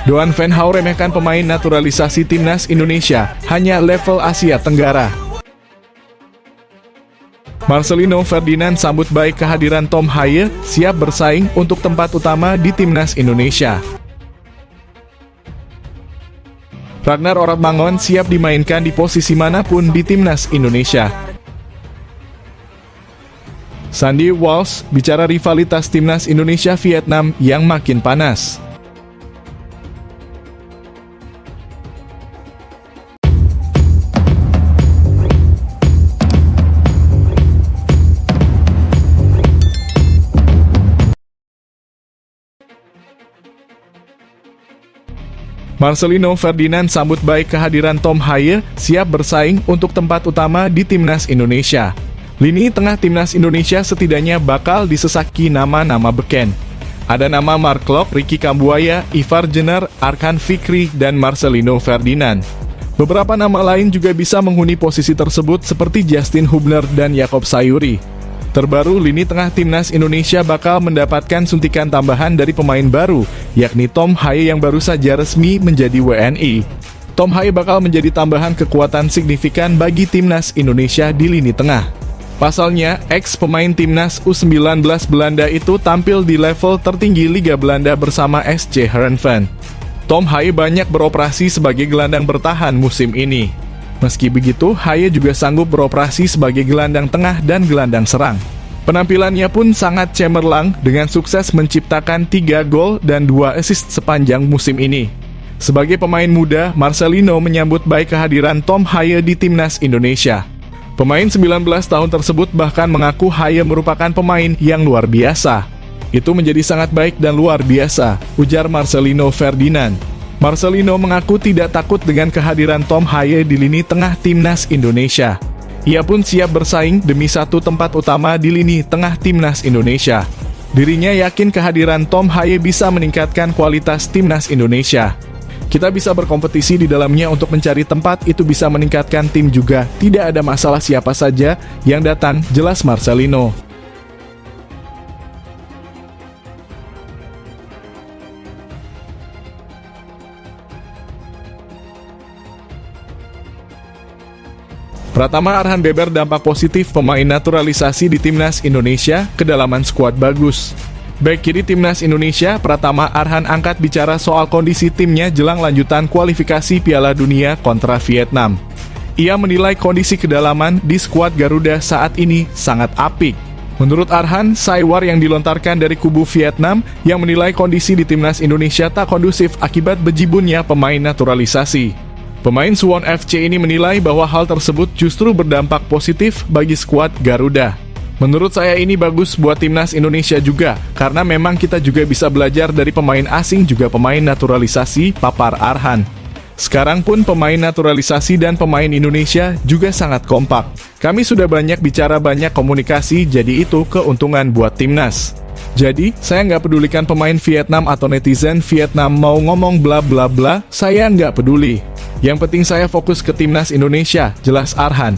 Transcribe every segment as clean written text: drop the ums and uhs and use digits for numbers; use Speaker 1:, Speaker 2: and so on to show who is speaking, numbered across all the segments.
Speaker 1: Doan Van Hau remehkan pemain naturalisasi timnas Indonesia, hanya level Asia Tenggara. Marcelino Ferdinand sambut baik kehadiran Tom Haye, siap bersaing untuk tempat utama di timnas Indonesia. Ragnar Oratmangun siap dimainkan di posisi manapun di timnas Indonesia. Sandy Walsh bicara rivalitas timnas Indonesia-Vietnam yang makin panas. Marcelino Ferdinand sambut baik kehadiran Tom Haye, siap bersaing untuk tempat utama di timnas Indonesia. Lini tengah timnas Indonesia setidaknya bakal disesaki nama-nama beken. Ada nama Mark Klok, Ricky Kambuaya, Ivar Jenner, Arkan Fikri, dan Marcelino Ferdinand. Beberapa nama lain juga bisa menghuni posisi tersebut seperti Justin Hubner dan Yakob Sayuri. Terbaru, lini tengah timnas Indonesia bakal mendapatkan suntikan tambahan dari pemain baru, yakni Tom Haye yang baru saja resmi menjadi WNI. Tom Haye bakal menjadi tambahan kekuatan signifikan bagi timnas Indonesia di lini tengah. Pasalnya, ex-pemain timnas U19 Belanda itu tampil di level tertinggi Liga Belanda bersama SC Heerenveen. Tom Haye banyak beroperasi sebagai gelandang bertahan musim ini. Meski begitu, Haye juga sanggup beroperasi sebagai gelandang tengah dan gelandang serang. Penampilannya pun sangat cemerlang dengan sukses menciptakan 3 gol dan 2 assist sepanjang musim ini. Sebagai pemain muda, Marcelino menyambut baik kehadiran Tom Haye di timnas Indonesia. Pemain 19 tahun tersebut bahkan mengaku Haye merupakan pemain yang luar biasa. Itu menjadi sangat baik dan luar biasa, ujar Marcelino Ferdinand. Marcelino mengaku tidak takut dengan kehadiran Tom Haye di lini tengah timnas Indonesia. Ia pun siap bersaing demi satu tempat utama di lini tengah timnas Indonesia. Dirinya yakin kehadiran Tom Haye bisa meningkatkan kualitas timnas Indonesia. Kita bisa berkompetisi di dalamnya untuk mencari tempat, itu bisa meningkatkan tim juga. Tidak ada masalah siapa saja yang datang, jelas Marcelino. Pratama Arhan Beber dampak positif pemain naturalisasi di timnas Indonesia, kedalaman skuad bagus. Bek kiri timnas Indonesia, Pratama Arhan angkat bicara soal kondisi timnya jelang lanjutan kualifikasi Piala Dunia kontra Vietnam. Ia menilai kondisi kedalaman di skuad Garuda saat ini sangat apik. Menurut Arhan, Saiwar yang dilontarkan dari kubu Vietnam yang menilai kondisi di timnas Indonesia tak kondusif akibat bejibunnya pemain naturalisasi. Pemain Suwon FC ini menilai bahwa hal tersebut justru berdampak positif bagi skuad Garuda. Menurut saya ini bagus buat timnas Indonesia juga, karena memang kita juga bisa belajar dari pemain asing juga pemain naturalisasi, papar Arhan. Sekarang pun pemain naturalisasi dan pemain Indonesia juga sangat kompak. Kami sudah banyak bicara, banyak komunikasi, jadi itu keuntungan buat timnas. Jadi, saya nggak pedulikan pemain Vietnam atau netizen Vietnam mau ngomong bla bla bla, saya nggak peduli. Yang penting saya fokus ke timnas Indonesia, jelas Arhan.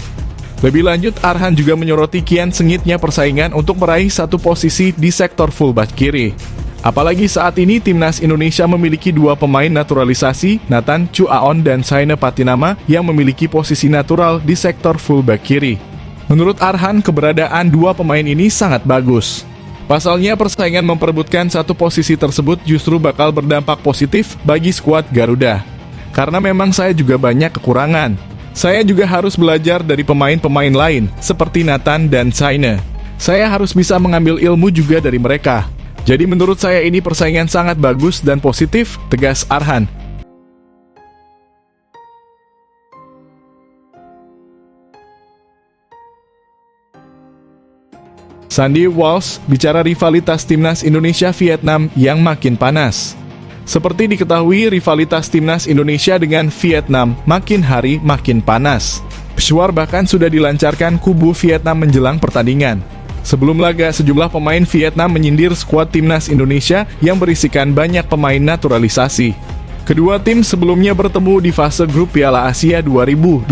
Speaker 1: Lebih lanjut, Arhan juga menyoroti kian sengitnya persaingan untuk meraih satu posisi di sektor fullback kiri. Apalagi saat ini timnas Indonesia memiliki 2 pemain naturalisasi, Nathan Chuaon dan Saina Patinama yang memiliki posisi natural di sektor fullback kiri. Menurut Arhan, keberadaan 2 pemain ini sangat bagus. Pasalnya persaingan memperebutkan satu posisi tersebut justru bakal berdampak positif bagi skuad Garuda. Karena memang saya juga banyak kekurangan. Saya juga harus belajar dari pemain-pemain lain, seperti Nathan dan Saina. Saya harus bisa mengambil ilmu juga dari mereka. Jadi menurut saya ini persaingan sangat bagus dan positif, tegas Arhan. Sandy Walsh bicara rivalitas timnas Indonesia-Vietnam yang makin panas. Seperti diketahui, rivalitas timnas Indonesia dengan Vietnam makin hari makin panas. Pesuar bahkan sudah dilancarkan kubu Vietnam menjelang pertandingan. Sebelum laga, sejumlah pemain Vietnam menyindir skuad timnas Indonesia yang berisikan banyak pemain naturalisasi. Kedua tim sebelumnya bertemu di fase grup Piala Asia 2023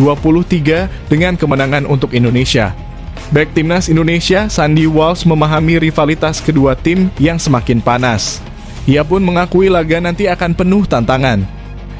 Speaker 1: dengan kemenangan untuk Indonesia. Bek timnas Indonesia, Sandy Walsh memahami rivalitas kedua tim yang semakin panas. Ia pun mengakui laga nanti akan penuh tantangan.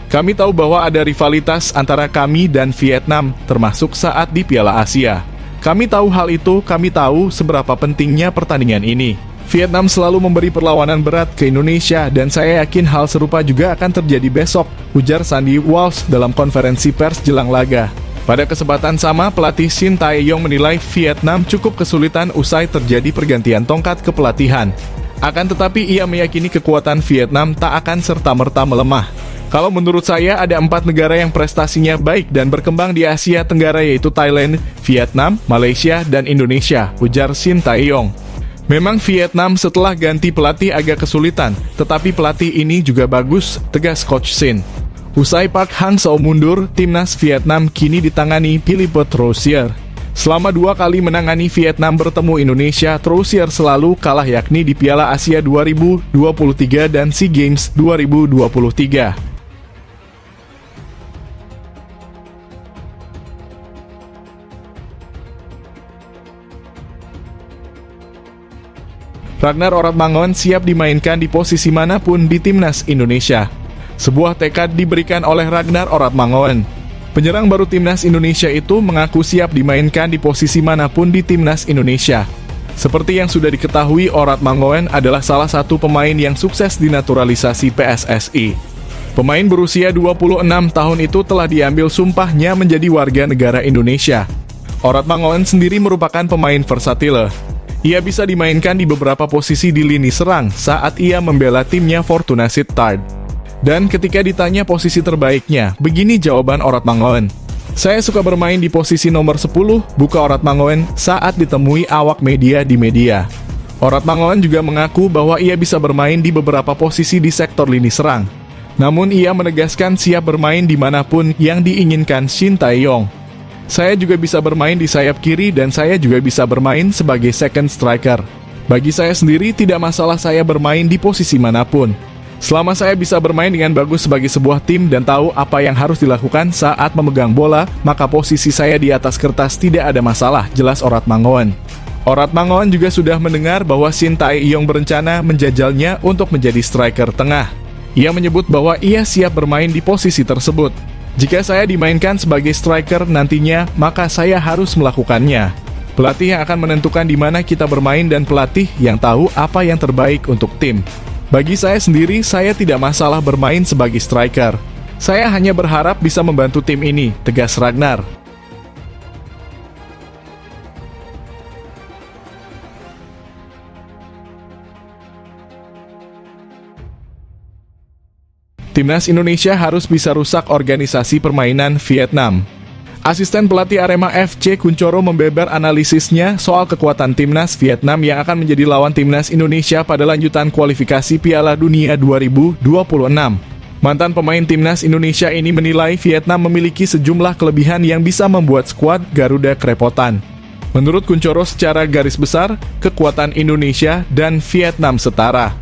Speaker 1: Kami tahu bahwa ada rivalitas antara kami dan Vietnam, termasuk saat di Piala Asia. Kami tahu hal itu, kami tahu seberapa pentingnya pertandingan ini. Vietnam selalu memberi perlawanan berat ke Indonesia dan saya yakin hal serupa juga akan terjadi besok, ujar Sandy Walsh dalam konferensi pers jelang laga. Pada kesempatan sama, pelatih Shin Tae-yong menilai Vietnam cukup kesulitan usai terjadi pergantian tongkat kepelatihan. Akan tetapi ia meyakini kekuatan Vietnam tak akan serta-merta melemah. Kalau menurut saya ada 4 negara yang prestasinya baik dan berkembang di Asia Tenggara yaitu Thailand, Vietnam, Malaysia, dan Indonesia, ujar Shin Tae-yong. Memang Vietnam setelah ganti pelatih agak kesulitan, tetapi pelatih ini juga bagus, tegas Coach Shin. Usai Park Hang-seo mundur, timnas Vietnam kini ditangani Philippe Troussier. Selama 2 kali menangani Vietnam bertemu Indonesia, Troussier selalu kalah yakni di Piala Asia 2023 dan SEA Games 2023. Ragnar Oratmangun siap dimainkan di posisi manapun di timnas Indonesia. Sebuah tekad diberikan oleh Ragnar Oratmangun. Penyerang baru timnas Indonesia itu mengaku siap dimainkan di posisi manapun di timnas Indonesia. Seperti yang sudah diketahui, Oratmangun adalah salah satu pemain yang sukses dinaturalisasi PSSI. Pemain berusia 26 tahun itu telah diambil sumpahnya menjadi warga negara Indonesia. Oratmangun sendiri merupakan pemain versatile. Ia bisa dimainkan di beberapa posisi di lini serang saat ia membela timnya Fortuna Sittard. Dan ketika ditanya posisi terbaiknya, begini jawaban Oratmangun. Saya suka bermain di posisi nomor 10, buka Oratmangun saat ditemui awak media di media. Oratmangun juga mengaku bahwa ia bisa bermain di beberapa posisi di sektor lini serang. Namun ia menegaskan siap bermain dimanapun yang diinginkan Shin Tae-yong. Saya juga bisa bermain di sayap kiri dan saya juga bisa bermain sebagai second striker. Bagi saya sendiri tidak masalah saya bermain di posisi manapun. Selama saya bisa bermain dengan bagus sebagai sebuah tim dan tahu apa yang harus dilakukan saat memegang bola, maka posisi saya di atas kertas tidak ada masalah, jelas Oratmangun. Oratmangun juga sudah mendengar bahwa Shin Tae-yong berencana menjajalnya untuk menjadi striker tengah. Ia menyebut bahwa ia siap bermain di posisi tersebut. Jika saya dimainkan sebagai striker nantinya, maka saya harus melakukannya. Pelatih yang akan menentukan di mana kita bermain dan pelatih yang tahu apa yang terbaik untuk tim. Bagi saya sendiri, saya tidak masalah bermain sebagai striker. Saya hanya berharap bisa membantu tim ini, tegas Ragnar. Timnas Indonesia harus bisa rusak organisasi permainan Vietnam. Asisten pelatih Arema FC Kunchoro membeber analisisnya soal kekuatan timnas Vietnam yang akan menjadi lawan timnas Indonesia pada lanjutan kualifikasi Piala Dunia 2026. Mantan pemain timnas Indonesia ini menilai Vietnam memiliki sejumlah kelebihan yang bisa membuat skuad Garuda kerepotan. Menurut Kunchoro, secara garis besar, kekuatan Indonesia dan Vietnam setara.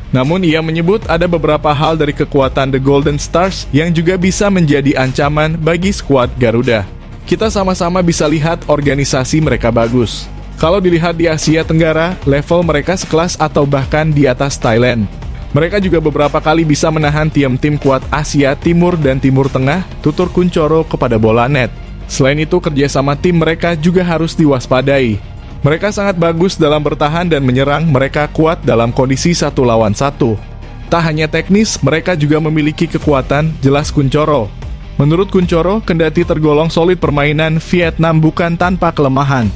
Speaker 1: Namun ia menyebut ada beberapa hal dari kekuatan The Golden Stars yang juga bisa menjadi ancaman bagi skuad Garuda. Kita sama-sama bisa lihat organisasi mereka bagus. Kalau dilihat di Asia Tenggara, level mereka sekelas atau bahkan di atas Thailand. Mereka juga beberapa kali bisa menahan tim-tim kuat Asia Timur dan Timur Tengah, tutur Kunchoro kepada Bola Net. Selain itu, kerjasama tim mereka juga harus diwaspadai. Mereka sangat bagus dalam bertahan dan menyerang, mereka kuat dalam kondisi 1 lawan 1. Tak hanya teknis, mereka juga memiliki kekuatan, jelas Kunchoro. Menurut Kunchoro, kendati tergolong solid permainan, Vietnam bukan tanpa kelemahan.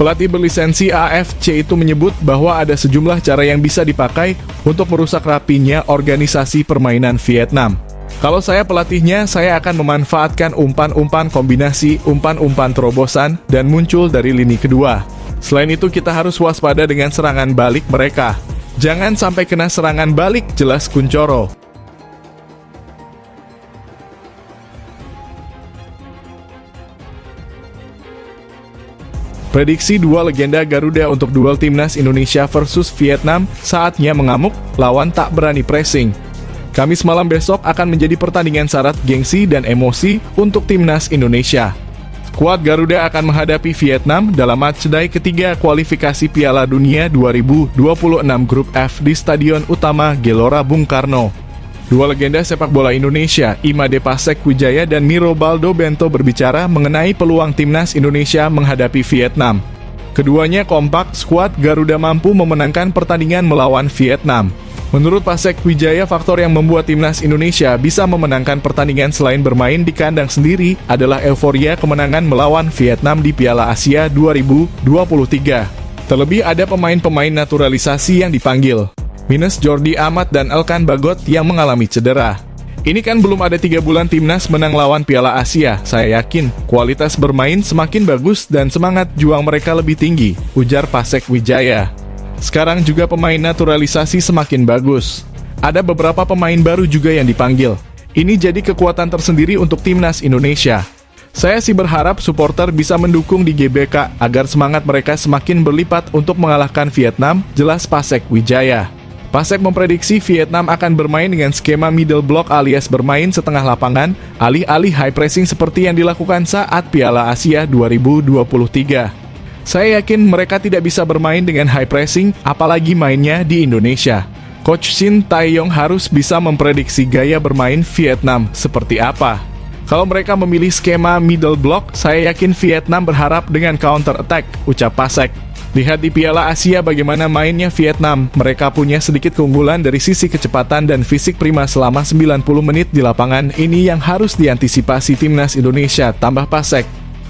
Speaker 1: Pelatih berlisensi AFC itu menyebut bahwa ada sejumlah cara yang bisa dipakai untuk merusak rapinya organisasi permainan Vietnam. Kalau saya pelatihnya, saya akan memanfaatkan umpan-umpan kombinasi, umpan-umpan terobosan, dan muncul dari lini kedua. Selain itu, kita harus waspada dengan serangan balik mereka. Jangan sampai kena serangan balik, jelas Kunchoro. Prediksi dua legenda Garuda untuk duel timnas Indonesia versus Vietnam, saatnya mengamuk, lawan tak berani pressing. Kamis malam besok akan menjadi pertandingan syarat gengsi dan emosi untuk timnas Indonesia. Skuad Garuda akan menghadapi Vietnam dalam matchday ketiga kualifikasi Piala Dunia 2026 Grup F di Stadion Utama Gelora Bung Karno. Dua legenda sepak bola Indonesia, Imade Pasek Wijaya dan Mirobaldo Bento berbicara mengenai peluang timnas Indonesia menghadapi Vietnam. Keduanya kompak, skuad Garuda mampu memenangkan pertandingan melawan Vietnam. Menurut Pasek Wijaya, faktor yang membuat timnas Indonesia bisa memenangkan pertandingan selain bermain di kandang sendiri adalah euforia kemenangan melawan Vietnam di Piala Asia 2023. Terlebih ada pemain-pemain naturalisasi yang dipanggil, minus Jordi Amat dan Elkan Bagot yang mengalami cedera. Ini kan belum ada 3 bulan timnas menang lawan Piala Asia. Saya yakin kualitas bermain semakin bagus dan semangat juang mereka lebih tinggi, ujar Pasek Wijaya. Sekarang juga pemain naturalisasi semakin bagus. Ada beberapa pemain baru juga yang dipanggil. Ini jadi kekuatan tersendiri untuk timnas Indonesia. Saya sih berharap supporter bisa mendukung di GBK agar semangat mereka semakin berlipat untuk mengalahkan Vietnam, jelas Pasek Wijaya. Pasek memprediksi Vietnam akan bermain dengan skema middle block alias bermain setengah lapangan, alih-alih high pressing seperti yang dilakukan saat Piala Asia 2023. Saya yakin mereka tidak bisa bermain dengan high pressing, apalagi mainnya di Indonesia. Coach Shin Tae-yong harus bisa memprediksi gaya bermain Vietnam seperti apa. Kalau mereka memilih skema middle block, saya yakin Vietnam berharap dengan counter attack, ucap Pasek. Lihat di Piala Asia bagaimana mainnya Vietnam. Mereka punya sedikit keunggulan dari sisi kecepatan dan fisik prima selama 90 menit di lapangan. Ini yang harus diantisipasi timnas Indonesia, tambah Pasek.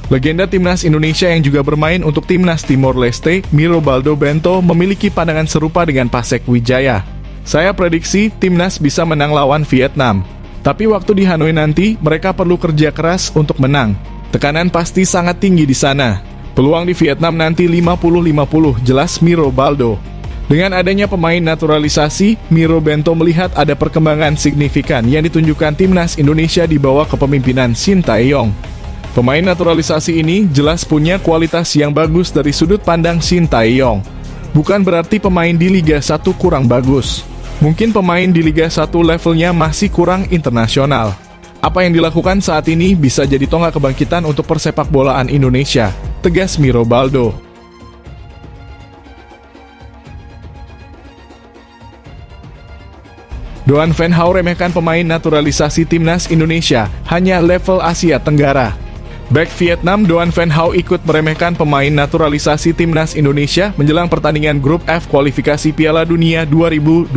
Speaker 1: Legenda timnas Indonesia yang juga bermain untuk timnas Timor Leste, Mirobaldo Bento, memiliki pandangan serupa dengan Pasek Wijaya. Saya prediksi timnas bisa menang lawan Vietnam. Tapi waktu di Hanoi nanti, mereka perlu kerja keras untuk menang. Tekanan pasti sangat tinggi di sana. Peluang di Vietnam nanti 50-50, jelas Mirobaldo. Dengan adanya pemain naturalisasi, Miro Bento melihat ada perkembangan signifikan yang ditunjukkan timnas Indonesia di bawah kepemimpinan Shin Tae-yong. Pemain naturalisasi ini jelas punya kualitas yang bagus dari sudut pandang Shin Tae-yong. Bukan berarti pemain di Liga 1 kurang bagus. Mungkin pemain di Liga 1 levelnya masih kurang internasional. Apa yang dilakukan saat ini bisa jadi tonggak kebangkitan untuk persepak bolaan Indonesia, tegas Mirobaldo. Doan Van Hau remehkan pemain naturalisasi timnas Indonesia, hanya level Asia Tenggara. Bek Vietnam Doan Van Hau ikut meremehkan pemain naturalisasi timnas Indonesia menjelang pertandingan Grup F kualifikasi Piala Dunia 2026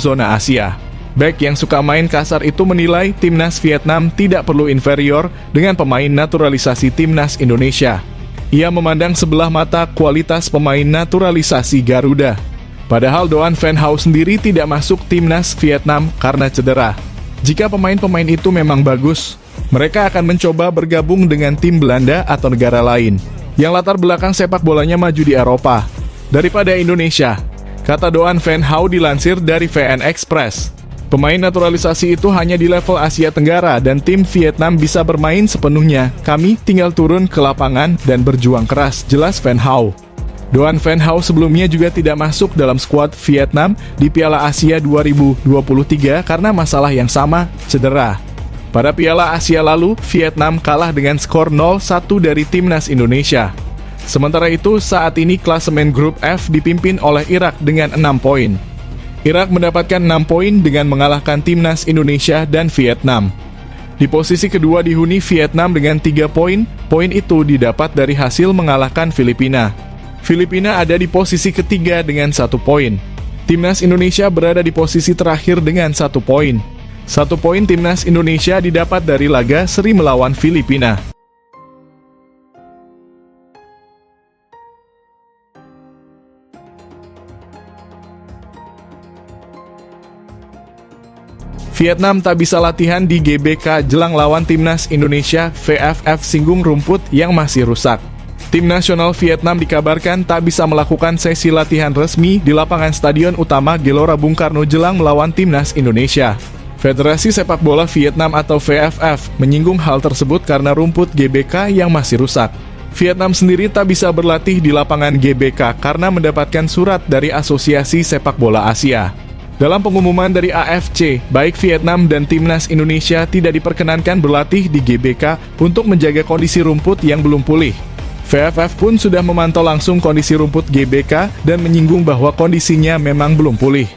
Speaker 1: zona Asia. Bek yang suka main kasar itu menilai timnas Vietnam tidak perlu inferior dengan pemain naturalisasi timnas Indonesia. Ia memandang sebelah mata kualitas pemain naturalisasi Garuda. Padahal Doan Van Hau sendiri tidak masuk timnas Vietnam karena cedera. Jika pemain-pemain itu memang bagus, mereka akan mencoba bergabung dengan tim Belanda atau negara lain yang latar belakang sepak bolanya maju di Eropa daripada Indonesia, kata Doan Van Hau dilansir dari VN Express. Pemain naturalisasi itu hanya di level Asia Tenggara dan tim Vietnam bisa bermain sepenuhnya. Kami tinggal turun ke lapangan dan berjuang keras, jelas Van Hau. Doan Van Hau sebelumnya juga tidak masuk dalam skuad Vietnam di Piala Asia 2023 karena masalah yang sama, cedera. Pada Piala Asia lalu, Vietnam kalah dengan skor 0-1 dari timnas Indonesia. Sementara itu, saat ini klasemen Grup F dipimpin oleh Irak dengan 6 poin. Irak mendapatkan 6 poin dengan mengalahkan timnas Indonesia dan Vietnam. Di posisi kedua dihuni Vietnam dengan 3 poin. Poin itu didapat dari hasil mengalahkan Filipina. Filipina ada di posisi ketiga dengan 1 poin. Timnas Indonesia berada di posisi terakhir dengan 1 poin. 1 poin timnas Indonesia didapat dari laga seri melawan Filipina. Vietnam tak bisa latihan di GBK jelang lawan timnas Indonesia. VFF singgung rumput yang masih rusak. Tim nasional Vietnam dikabarkan tak bisa melakukan sesi latihan resmi di lapangan Stadion Utama Gelora Bung Karno jelang melawan timnas Indonesia. Federasi Sepak Bola Vietnam atau VFF menyinggung hal tersebut karena rumput GBK yang masih rusak. Vietnam sendiri tak bisa berlatih di lapangan GBK karena mendapatkan surat dari Asosiasi Sepak Bola Asia. Dalam pengumuman dari AFC, baik Vietnam dan timnas Indonesia tidak diperkenankan berlatih di GBK untuk menjaga kondisi rumput yang belum pulih. VFF pun sudah memantau langsung kondisi rumput GBK dan menyinggung bahwa kondisinya memang belum pulih.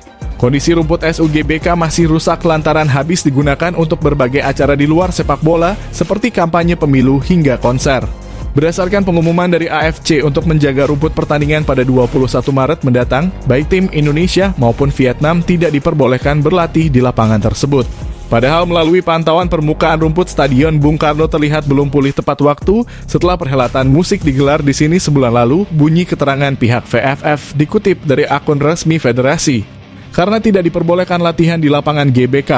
Speaker 1: Kondisi rumput SUGBK masih rusak lantaran habis digunakan untuk berbagai acara di luar sepak bola seperti kampanye pemilu hingga konser. Berdasarkan pengumuman dari AFC untuk menjaga rumput pertandingan pada 21 Maret mendatang, baik tim Indonesia maupun Vietnam tidak diperbolehkan berlatih di lapangan tersebut. Padahal melalui pantauan permukaan rumput Stadion Bung Karno terlihat belum pulih tepat waktu setelah perhelatan musik digelar di sini sebulan lalu, bunyi keterangan pihak VFF dikutip dari akun resmi federasi. Karena tidak diperbolehkan latihan di lapangan GBK,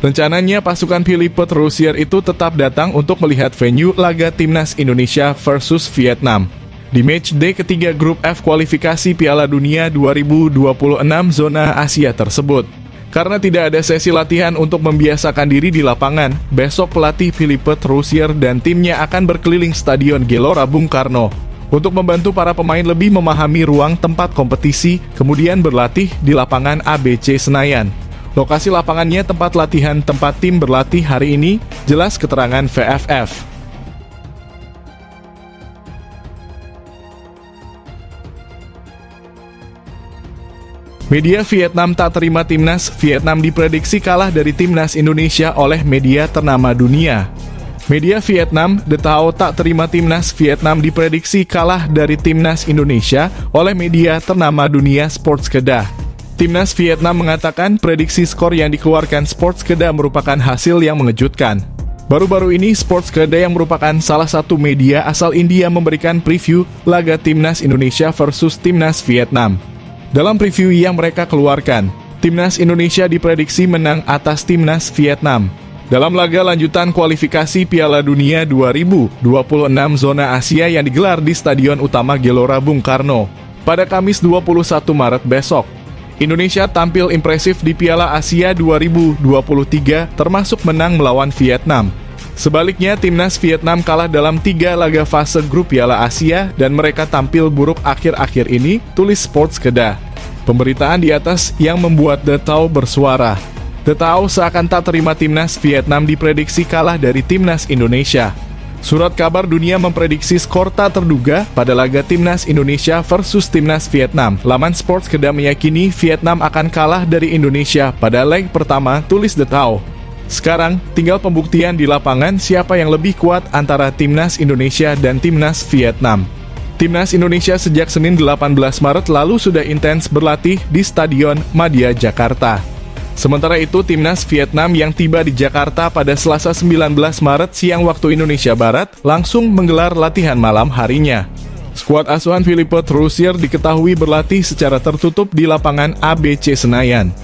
Speaker 1: rencananya pasukan Philippe Troussier itu tetap datang untuk melihat venue laga Timnas Indonesia versus Vietnam di match day ketiga grup F kualifikasi Piala Dunia 2026 zona Asia tersebut. Karena tidak ada sesi latihan untuk membiasakan diri di lapangan, besok pelatih Philippe Troussier dan timnya akan berkeliling Stadion Gelora Bung Karno untuk membantu para pemain lebih memahami ruang tempat kompetisi, kemudian berlatih di lapangan ABC Senayan. Lokasi lapangannya tempat latihan tempat tim berlatih hari ini, jelas keterangan VFF. Media Vietnam tak terima timnas Vietnam diprediksi kalah dari timnas Indonesia oleh media ternama dunia. Media Vietnam, The Tao tak terima timnas Vietnam diprediksi kalah dari timnas Indonesia oleh media ternama dunia Sports Kedah. Timnas Vietnam mengatakan prediksi skor yang dikeluarkan Sports Kedah merupakan hasil yang mengejutkan. Baru-baru ini Sports Kedah yang merupakan salah satu media asal India memberikan preview laga Timnas Indonesia versus Timnas Vietnam. Dalam preview yang mereka keluarkan, Timnas Indonesia diprediksi menang atas Timnas Vietnam dalam laga lanjutan kualifikasi Piala Dunia 2026 zona Asia yang digelar di Stadion Utama Gelora Bung Karno pada Kamis 21 Maret besok. Indonesia tampil impresif di Piala Asia 2023 termasuk menang melawan Vietnam. Sebaliknya, timnas Vietnam kalah dalam 3 laga fase grup Piala Asia dan mereka tampil buruk akhir-akhir ini, tulis Sports Kedah. Pemberitaan di atas yang membuat The Tao bersuara. The Tao seakan tak terima timnas Vietnam diprediksi kalah dari timnas Indonesia. Surat kabar dunia memprediksi skor tak terduga pada laga Timnas Indonesia versus Timnas Vietnam. Laman Sports Kedah meyakini Vietnam akan kalah dari Indonesia pada leg pertama, tulis The Tao. Sekarang, tinggal pembuktian di lapangan siapa yang lebih kuat antara Timnas Indonesia dan Timnas Vietnam. Timnas Indonesia sejak Senin 18 Maret lalu sudah intens berlatih di Stadion Madia Jakarta. Sementara itu, Timnas Vietnam yang tiba di Jakarta pada Selasa 19 Maret siang waktu Indonesia Barat langsung menggelar latihan malam harinya. Skuad asuhan Philippe Troussier diketahui berlatih secara tertutup di lapangan ABC Senayan.